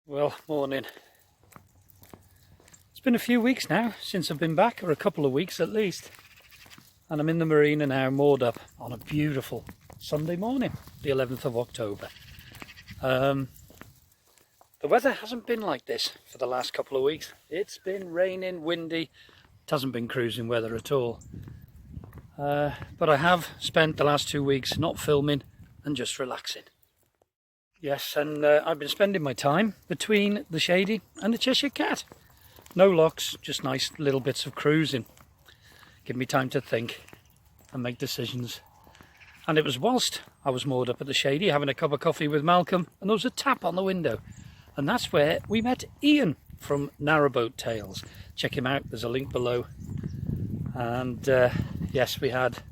Well, morning. It's been a few weeks now since I've been back, or a couple of weeks at least. And I'm in the marina now, moored up on a beautiful Sunday morning, the 11th of October. The weather hasn't been like this for the last couple of weeks. It's been raining, windy. It hasn't been cruising weather at all. But I have spent the last 2 weeks not filming and just relaxing. Yes, and I've been spending my time between the Shady and the Cheshire Cat. No locks, just nice little bits of cruising. Give me time to think and make decisions. And it was whilst I was moored up at the Shady having a cup of coffee with Malcolm, and there was a tap on the window. And that's where we met Ian from Narrowboat Tales. Check him out, there's a link below. And yes, we had a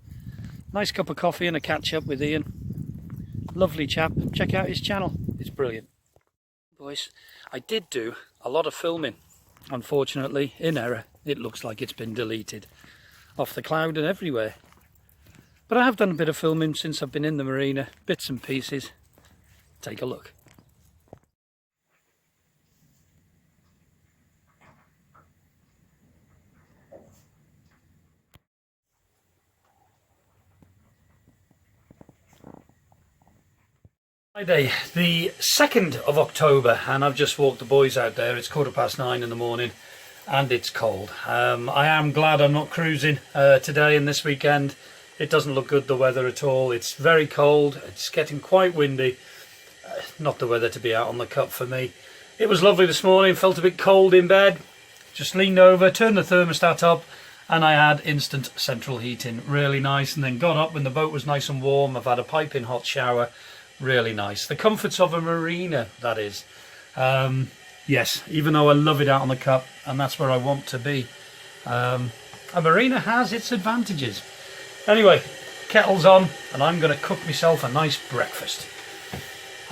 nice cup of coffee and a catch up with Ian. Lovely chap. Check out his channel, it's brilliant. Boys, I did do a lot of filming. Unfortunately, in error, it looks like it's been deleted off the cloud and everywhere. But I have done a bit of filming since I've been in the marina, bits and pieces. Take a look. Friday, the 2nd of October, and I've just walked the boys out there. It's 9:15 in the morning and it's cold. I am glad I'm not cruising today and this weekend. It doesn't look good, the weather at all. It's very cold, it's getting quite windy. Not the weather to be out on the cup for me. It was lovely this morning, felt a bit cold in bed. Just leaned over, turned the thermostat up, and I had instant central heating. Really nice, and then got up when the boat was nice and warm. I've had a piping hot shower. Really nice. The comforts of a marina, that is. Yes, even though I love it out on the cup, and that's where I want to be. A marina has its advantages. Anyway, kettle's on, and I'm going to cook myself a nice breakfast.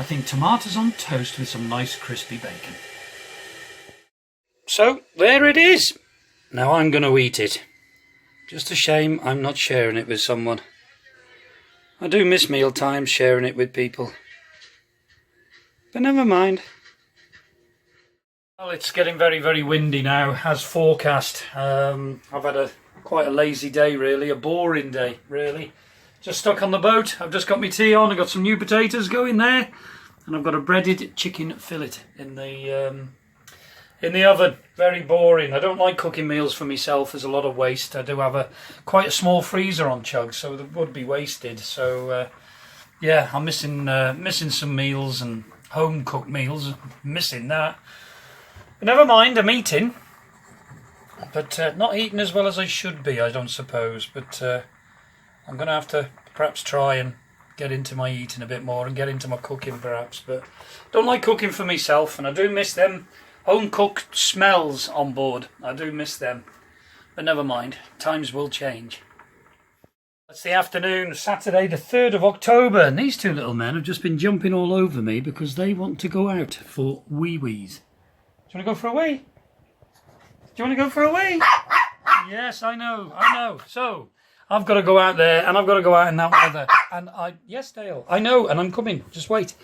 I think tomatoes on toast with some nice crispy bacon. So, there it is. Now I'm going to eat it. Just a shame I'm not sharing it with someone. I do miss meal times, sharing it with people. But never mind. Well, it's getting very, very windy now, as forecast. I've had quite a lazy day, really. A boring day, really. Just stuck on the boat. I've just got my tea on. I've got some new potatoes going there. And I've got a breaded chicken fillet in the oven. Very boring. I don't like cooking meals for myself. There's a lot of waste. I do have quite a small freezer on chug, so it would be wasted. So yeah, I'm missing some meals and home cooked meals. Missing that. But never mind. I'm eating, but not eating as well as I should be, I don't suppose. But I'm going to have to perhaps try and get into my eating a bit more and get into my cooking perhaps. But don't like cooking for myself, and I do miss them home cooked smells on board. I do miss them. But never mind, times will change. It's the afternoon, Saturday the 3rd of October, and these two little men have just been jumping all over me because they want to go out for wee-wees. Do you want to go for a wee? Do you want to go for a wee? Yes, I know. So, I've got to go out there, and I've got to go out in that weather. And yes, Dale, I know, and I'm coming. Just wait.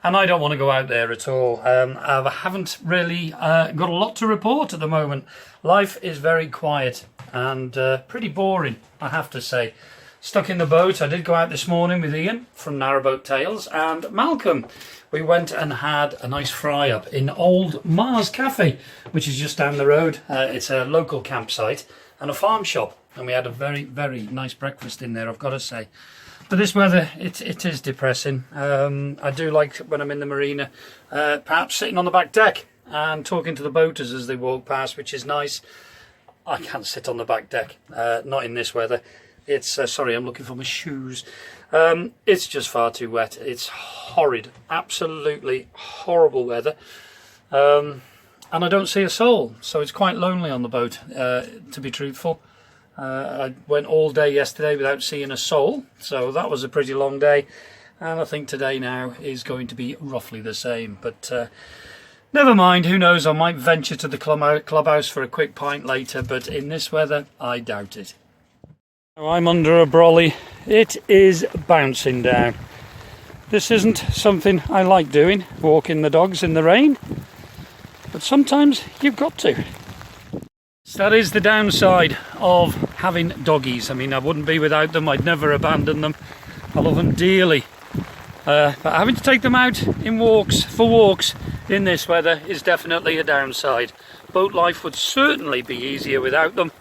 And I don't want to go out there at all. I haven't really got a lot to report at the moment. Life is very quiet and pretty boring, I have to say. Stuck in the boat. I did go out this morning with Ian from Narrowboat Tales and Malcolm. We went and had a nice fry up in Old Mars Cafe, which is just down the road. It's a local campsite and a farm shop. And we had a very, very nice breakfast in there, I've got to say. But this weather, it is depressing. I do like when I'm in the marina, perhaps sitting on the back deck and talking to the boaters as they walk past, which is nice. I can't sit on the back deck, not in this weather. It's, sorry, I'm looking for my shoes. It's just far too wet. It's horrid, absolutely horrible weather. And I don't see a soul, so it's quite lonely on the boat, to be truthful. I went all day yesterday without seeing a soul, so that was a pretty long day, and I think today now is going to be roughly the same. But never mind, who knows, I might venture to the clubhouse for a quick pint later, but in this weather I doubt it. I'm under a brolly. It is bouncing down. This isn't something I like doing, walking the dogs in the rain. but sometimes you've got to. So that is the downside of having doggies. I mean, I wouldn't be without them. I'd never abandon them. I love them dearly. But having to take them out for walks in this weather is definitely a downside. Boat life would certainly be easier without them,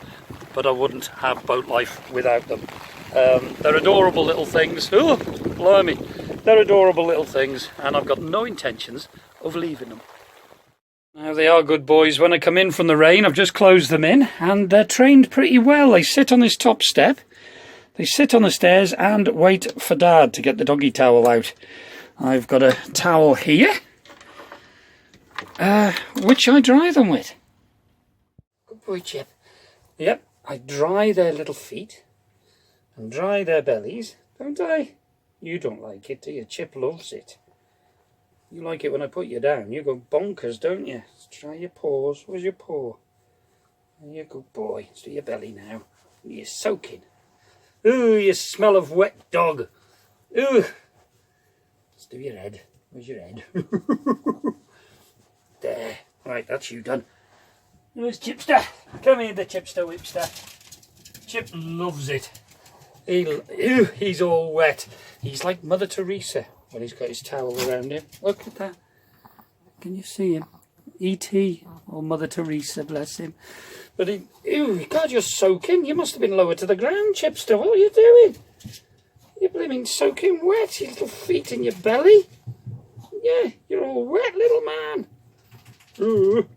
but I wouldn't have boat life without them. They're adorable little things. Oh, blimey. They're adorable little things, and I've got no intentions of leaving them. Now they are good boys. When I come in from the rain, I've just closed them in, and they're trained pretty well. They sit on this top step, they sit on the stairs and wait for Dad to get the doggy towel out. I've got a towel here, which I dry them with. Good boy, Chip. Yep, I dry their little feet and dry their bellies, don't I? You don't like it, do you? Chip loves it. You like it when I put you down. You go bonkers, don't you? Let's try your paws. Where's your paw? You're a good boy. Let's do your belly now. You're soaking. Ooh, you smell of wet dog. Ooh. Let's do your head. Where's your head? There. Right, that's you done. Where's Chipster? Come here, the Chipster Whipster. Chip loves it. He's all wet. He's like Mother Teresa when he's got his towel around him. Look at that. Can you see him? E.T. or Mother Teresa, bless him. But God, you're soaking. You must have been lower to the ground, Chipster. What are you doing? You're blimmin' soaking wet. Your little feet in your belly. Yeah, you're all wet, little man. Ooh.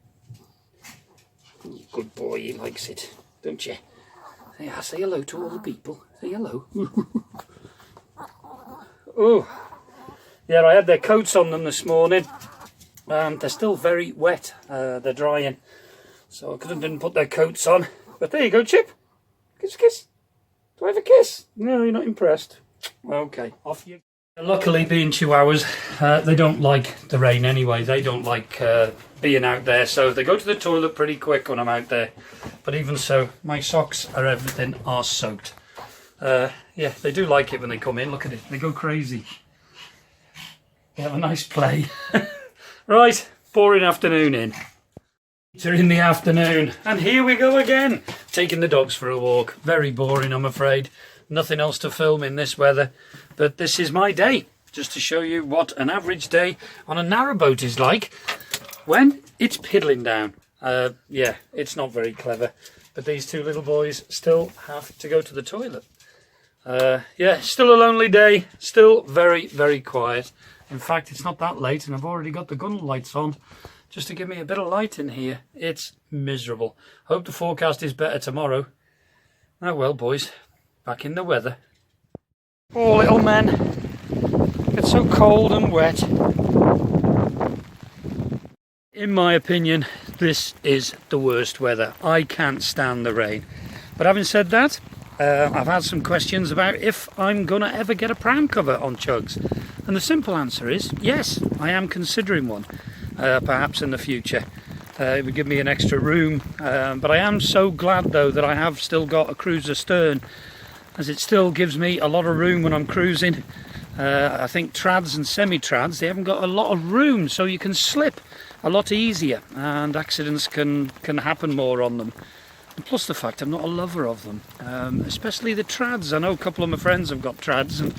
Good boy, he likes it, don't you? Say hello to all the people. Say hello. Oh, yeah, I had their coats on them this morning. They're still very wet. They're drying, so I didn't put their coats on. But there you go, Chip. Kiss, kiss. Do I have a kiss? No, you're not impressed. Okay, off you. Luckily, being Chihuahuas, they don't like the rain anyway. They don't like being out there, so they go to the toilet pretty quick when I'm out there. But even so, my socks everything are soaked. Yeah, they do like it when they come in. Look at it, they go crazy. They have a nice play. Right, boring afternoon in. It's in the afternoon, and here we go again, taking the dogs for a walk. Very boring, I'm afraid. Nothing else to film in this weather, but this is my day, just to show you what an average day on a narrowboat is like when it's piddling down. Yeah, it's not very clever, but these two little boys still have to go to the toilet. Yeah, still a lonely day, still very, very quiet. In fact, it's not that late, and I've already got the gun lights on just to give me a bit of light in here. It's miserable. Hope the forecast is better tomorrow. Oh well, boys. Back in the weather. Poor little men. It's so cold and wet. In my opinion, this is the worst weather. I can't stand the rain. But having said that, I've had some questions about if I'm going to ever get a pram cover on Chugs. And the simple answer is yes, I am considering one. Perhaps in the future. It would give me an extra room. But I am so glad though that I have still got a cruiser stern, as it still gives me a lot of room when I'm cruising. I think trads and semi-trads, they haven't got a lot of room, so you can slip a lot easier and accidents can happen more on them. And plus the fact I'm not a lover of them, especially the trads. I know a couple of my friends have got trads, and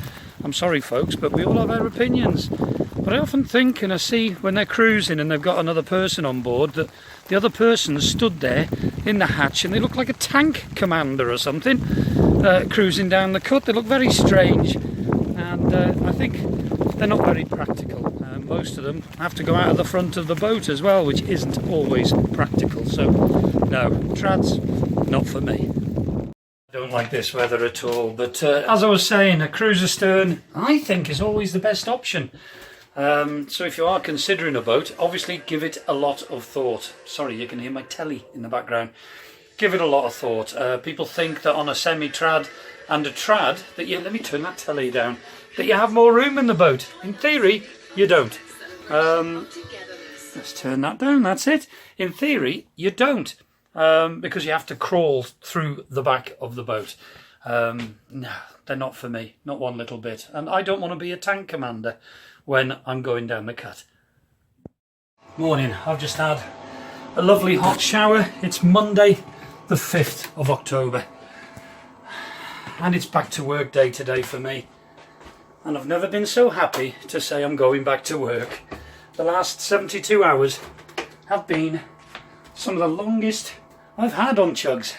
I'm sorry folks, but we all have our opinions. But I often think, and I see when they're cruising and they've got another person on board, that the other person stood there in the hatch and they look like a tank commander or something, cruising down the cut. They look very strange, and I think they're not very practical. Most of them have to go out of the front of the boat as well, which isn't always practical. So no, trads, not for me. I don't like this weather at all, but as I was saying, a cruiser stern I think is always the best option. So if you are considering a boat, obviously give it a lot of thought. Sorry, you can hear my telly in the background. Give it a lot of thought. People think that on a semi-trad and a trad, that you, let me turn that telly down, that you have more room in the boat. In theory, you don't. Let's turn that down, that's it. In theory, you don't. Because you have to crawl through the back of the boat. No, they're not for me, not one little bit. And I don't want to be a tank commander when I'm going down the cut. Morning, I've just had a lovely hot shower. It's Monday the 5th of October and it's back to work day today for me, and I've never been so happy to say I'm going back to work. The last 72 hours have been some of the longest I've had on Chugs.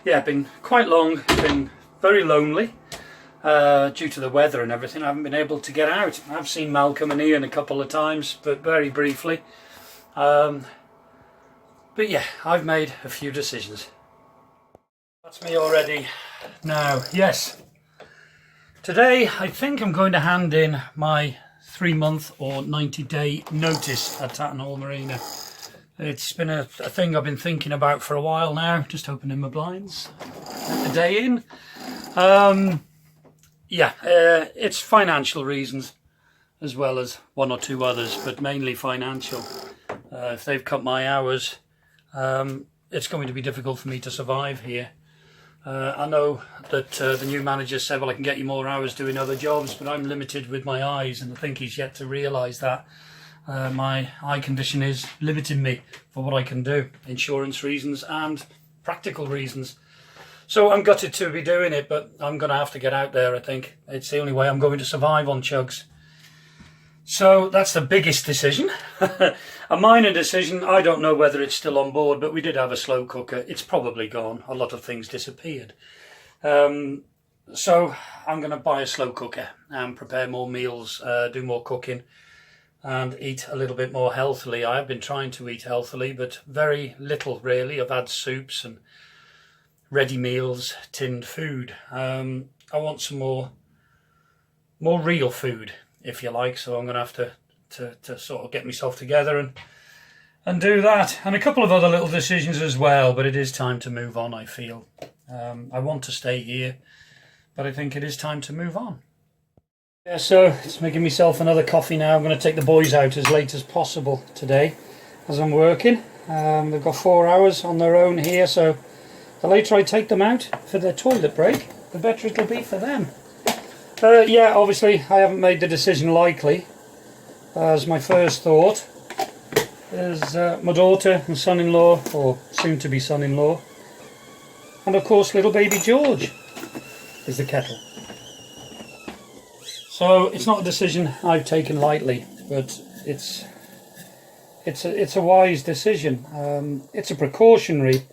Yeah, been quite long, been very lonely due to the weather and everything. I haven't been able to get out. I've seen Malcolm and Ian a couple of times, but very briefly. But yeah, I've made a few decisions. That's me already. Now, yes, today I think I'm going to hand in my 3-month or 90-day notice at Tatton Marina. It's been a thing I've been thinking about for a while now, just opening my blinds at the day in. Yeah, it's financial reasons as well as one or two others, but mainly financial. If they've cut my hours, it's going to be difficult for me to survive here. I know that the new manager said, well, I can get you more hours doing other jobs, but I'm limited with my eyes, and I think he's yet to realise that. My eye condition is limiting me for what I can do, insurance reasons and practical reasons. So I'm gutted to be doing it, but I'm going to have to get out there, I think. It's the only way I'm going to survive on Chugs. So that's the biggest decision. A minor decision, I don't know whether it's still on board, but we did have a slow cooker. It's probably gone. A lot of things disappeared. So I'm going to buy a slow cooker and prepare more meals, do more cooking, and eat a little bit more healthily. I have been trying to eat healthily, but very little really. I've had soups and ready meals, tinned food. I want some more real food, if you like, so I'm going to have to sort of get myself together and do that. And a couple of other little decisions as well, but it is time to move on, I feel. I want to stay here, but I think it is time to move on. Yeah, so it's making myself another coffee now. I'm going to take the boys out as late as possible today as I'm working. They've got 4 hours on their own here, so the later I take them out for their toilet break, the better it'll be for them. Yeah, obviously I haven't made the decision lightly, as my first thought is my daughter and son-in-law, or soon-to-be son-in-law, and of course little baby George is the kettle. So it's not a decision I've taken lightly, but it's a wise decision. It's a precautionary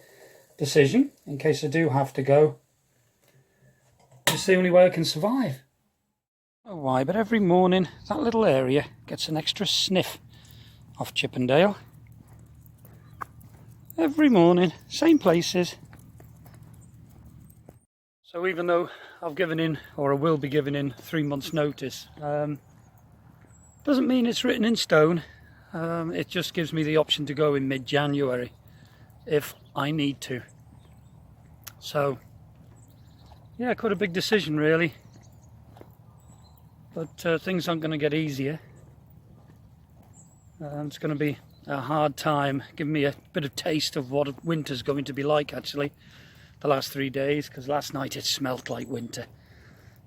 decision in case I do have to go. It's the only way I can survive. I don't know why, but every morning that little area gets an extra sniff off Chippendale. Every morning, same places. So even though I've given in, or I will be giving in, 3 months notice, doesn't mean it's written in stone. It just gives me the option to go in mid-January if I need to. So yeah, quite a big decision really, but things aren't going to get easier. It's going to be a hard time, giving me a bit of taste of what winter's going to be like actually the last 3 days, because last night it smelt like winter.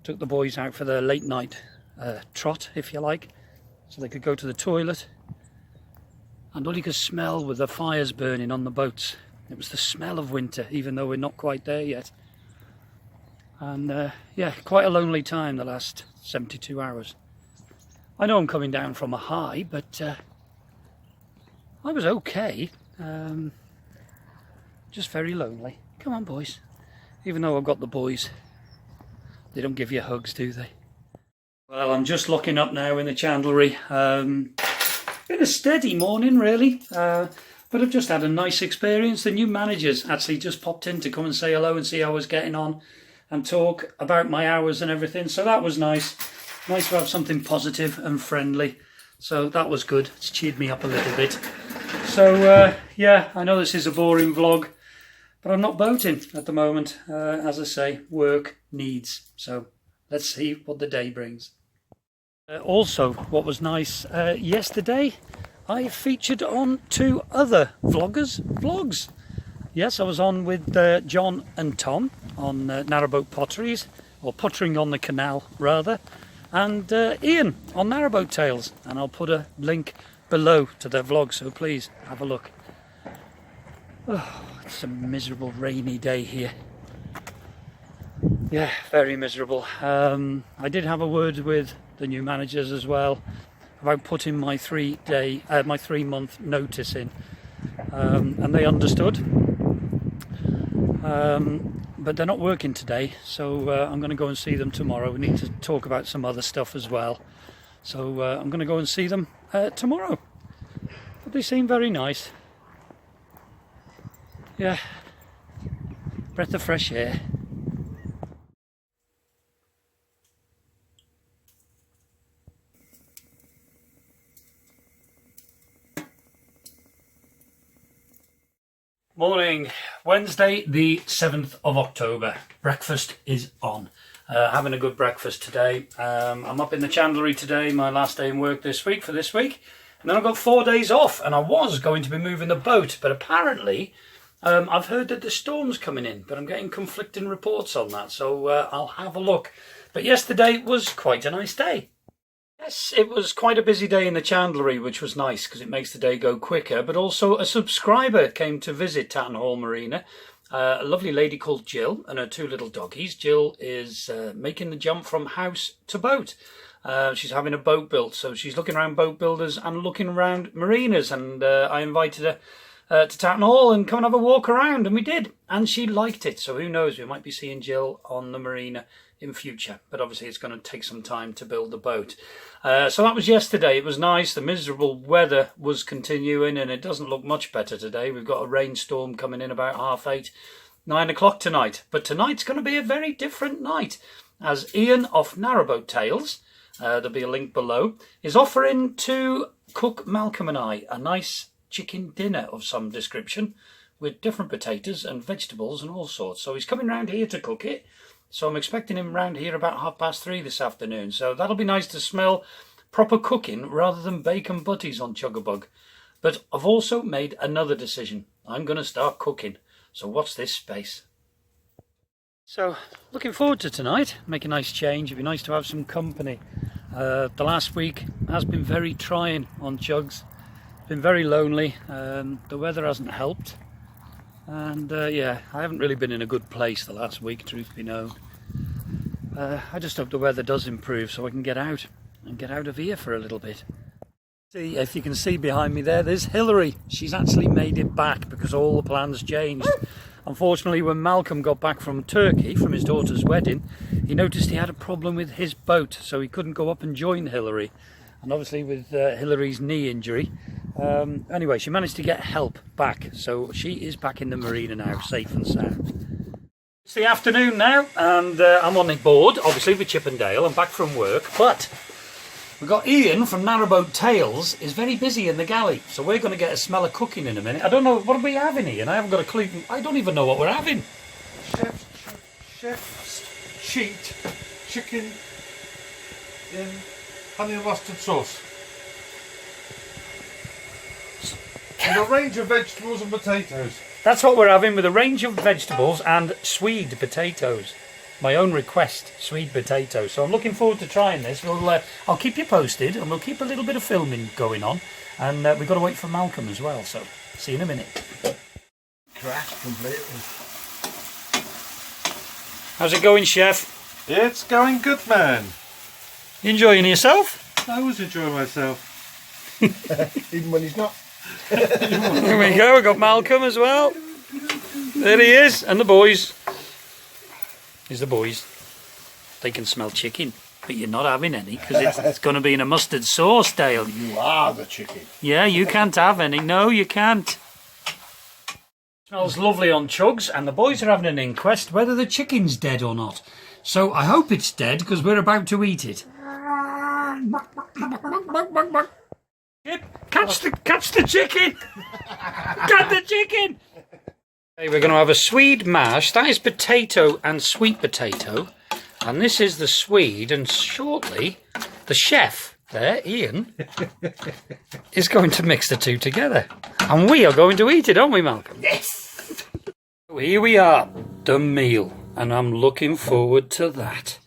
Took the boys out for their late night trot, if you like, so they could go to the toilet, and all you could smell were the fires burning on the boats. It was the smell of winter, even though we're not quite there yet. And yeah, quite a lonely time the last 72 hours. I know I'm coming down from a high, but I was okay. Just very lonely. Come on, boys. Even though I've got the boys, they don't give you hugs, do they? Well, I'm just locking up now in the chandlery. Been a steady morning, really. But I've just had a nice experience. The new managers actually just popped in to come and say hello and see how I was getting on and talk about my hours and everything. So that was nice. Nice to have something positive and friendly. So that was good. It's cheered me up a little bit. So yeah, I know this is a boring vlog, but I'm not boating at the moment. As I say, work needs. So let's see what the day brings. Also, what was nice, yesterday I featured on 2 other vloggers' vlogs. Yes, I was on with John and Tom on Narrowboat Potteries, or Pottering on the Canal rather, and Ian on Narrowboat Tales, and I'll put a link below to their vlog, so please have a look. Oh, it's a miserable rainy day here. Yeah, very miserable. I did have a word with the new managers as well about putting my 3-month notice in, and they understood. But they're not working today, so I'm going to go and see them tomorrow. We need to talk about some other stuff as well, so I'm going to go and see them tomorrow. But they seem very nice. Yeah, breath of fresh air. Morning, Wednesday the 7th of October. Breakfast is on. Having a good breakfast today. I'm up in the chandlery today, my last day in work this week for this week. And then I've got 4 days off, and I was going to be moving the boat, but apparently I've heard that the storm's coming in, but I'm getting conflicting reports on that, so I'll have a look. But yesterday was quite a nice day. Yes, it was quite a busy day in the chandlery, which was nice because it makes the day go quicker. But also a subscriber came to visit Tatton Hall Marina, a lovely lady called Jill and her 2 little doggies. Jill is making the jump from house to boat. She's having a boat built, so she's looking around boat builders and looking around marinas. And I invited her to Tatton Hall and come and have a walk around, and we did. And she liked it, so who knows, we might be seeing Jill on the marina in future, but obviously it's going to take some time to build the boat. So that was yesterday. It was nice. The miserable weather was continuing, and it doesn't look much better today. We've got a rainstorm coming in about 8:30, 9 o'clock tonight. But tonight's going to be a very different night, as Ian off Narrowboat Tales, there'll be a link below, is offering to cook Malcolm and I a nice chicken dinner of some description with different potatoes and vegetables and all sorts. So he's coming round here to cook it. So I'm expecting him round here about 3:30 this afternoon. So that'll be nice to smell proper cooking rather than bacon butties on Chuggabug. But I've also made another decision. I'm going to start cooking. So watch this space. So looking forward to tonight. Make a nice change. It'd be nice to have some company. The last week has been very trying on Chugs. It's been very lonely. The weather hasn't helped. And yeah, I haven't really been in a good place the last week, truth be known. I just hope the weather does improve so I can get out and get out of here for a little bit. See, if you can see behind me there's Hillary. She's actually made it back because all the plans changed. Unfortunately, when Malcolm got back from Turkey, from his daughter's wedding, he noticed he had a problem with his boat, so he couldn't go up and join Hillary. And obviously with Hillary's knee injury, anyway, she managed to get help back, so she is back in the marina now, safe and sound. It's the afternoon now, and I'm on the board, obviously with Chip and Dale. I'm back from work, but we've got Ian from Narrowboat Tales is very busy in the galley, so we're going to get a smell of cooking in a minute. I don't know, what are we having, Ian? I haven't got a clue. I don't even know what we're having. Chef's cheat chicken in honey and mustard sauce. And a range of vegetables and potatoes. That's what we're having, with a range of vegetables and swede potatoes. My own request, swede potatoes. So I'm looking forward to trying this. I'll keep you posted, and we'll keep a little bit of filming going on. And we've got to wait for Malcolm as well, so see you in a minute. Crashed completely. How's it going, Chef? It's going good, man. You enjoying yourself? I always enjoy myself. Even when he's not. Here we go, we've got Malcolm as well. There he is, and the boys. Here's the boys. They can smell chicken, but you're not having any because it's going to be in a mustard sauce, Dale. You are the chicken. Yeah, you can't have any. No, you can't. Smells lovely on Chugs, and the boys are having an inquest whether the chicken's dead or not. So I hope it's dead because we're about to eat it. Catch the chicken! Catch the chicken! Okay, we're going to have a swede mash. That is potato and sweet potato. And this is the swede, and shortly the chef there, Ian, is going to mix the two together. And we are going to eat it, aren't we, Malcolm? Yes! So here we are, the meal. And I'm looking forward to that.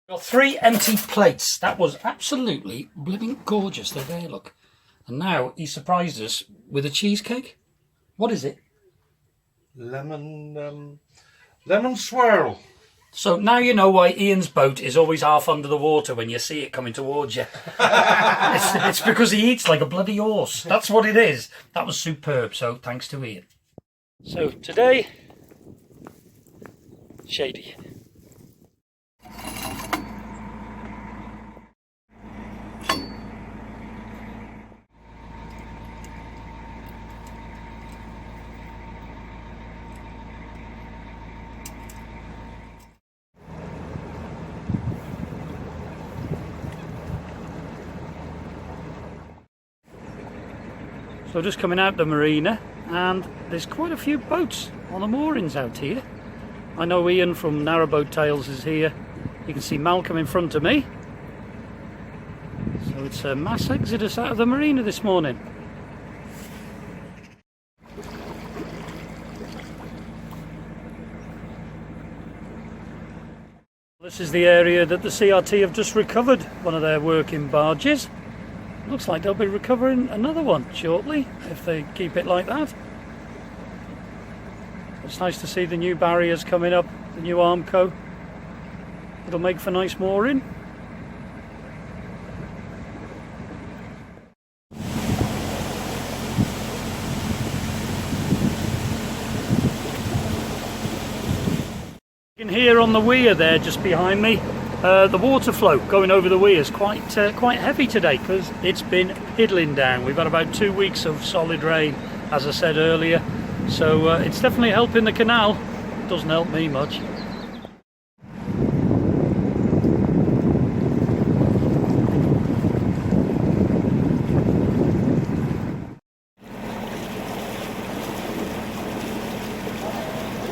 Got 3 empty plates. That was absolutely blooming gorgeous. They're there, look. And now he surprised us with a cheesecake. What is it? Lemon swirl. So now you know why Ian's boat is always half under the water when you see it coming towards you. it's because he eats like a bloody horse. That's what it is. That was superb, so thanks to Ian. So today, Shady. So just coming out the marina, and there's quite a few boats on the moorings out here. I know Ian from Narrowboat Tales is here. You can see Malcolm in front of me. So it's a mass exodus out of the marina this morning. This is the area that the CRT have just recovered one of their working barges. Looks like they'll be recovering another one shortly, if they keep it like that. It's nice to see the new barriers coming up, the new Armco. It'll make for nice mooring. You can hear on the weir there just behind me, the water flow going over the weir is quite heavy today because it's been piddling down. We've had about 2 weeks of solid rain, as I said earlier, so it's definitely helping the canal. Doesn't help me much.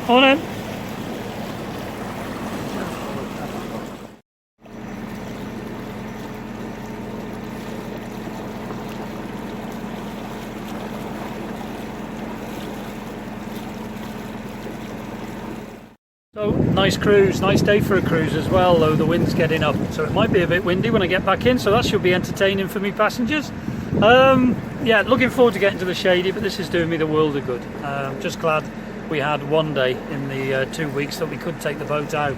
On in. So, nice cruise, nice day for a cruise as well, though the wind's getting up. So it might be a bit windy when I get back in, so that should be entertaining for me passengers. Yeah, looking forward to getting to the Shady, but this is doing me the world of good. Just glad we had one day in the 2 weeks that we could take the boat out.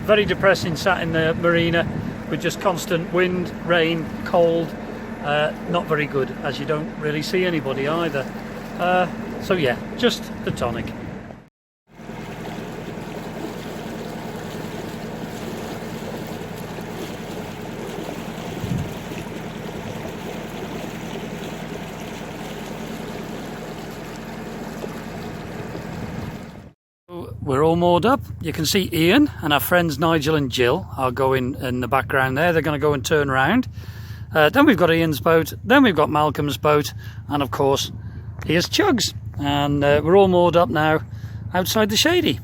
Very depressing sat in the marina with just constant wind, rain, cold. Not very good, as you don't really see anybody either. So yeah, just the tonic. We're all moored up. You can see Ian and our friends Nigel and Jill are going in the background there. They're going to go and turn around. Then we've got Ian's boat. Then we've got Malcolm's boat. And of course, here's Chugs. And we're all moored up now outside the Shady.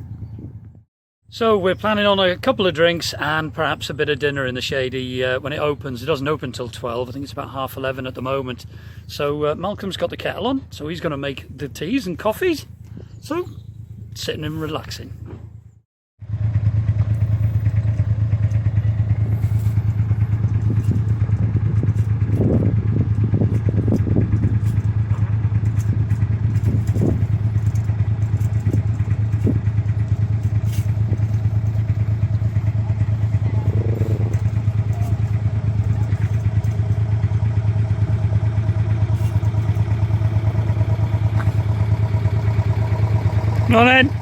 So we're planning on a couple of drinks and perhaps a bit of dinner in the Shady when it opens. It doesn't open till 12. I think it's about 11:30 at the moment. So Malcolm's got the kettle on. So he's going to make the teas and coffees. So sitting and relaxing. Come on in.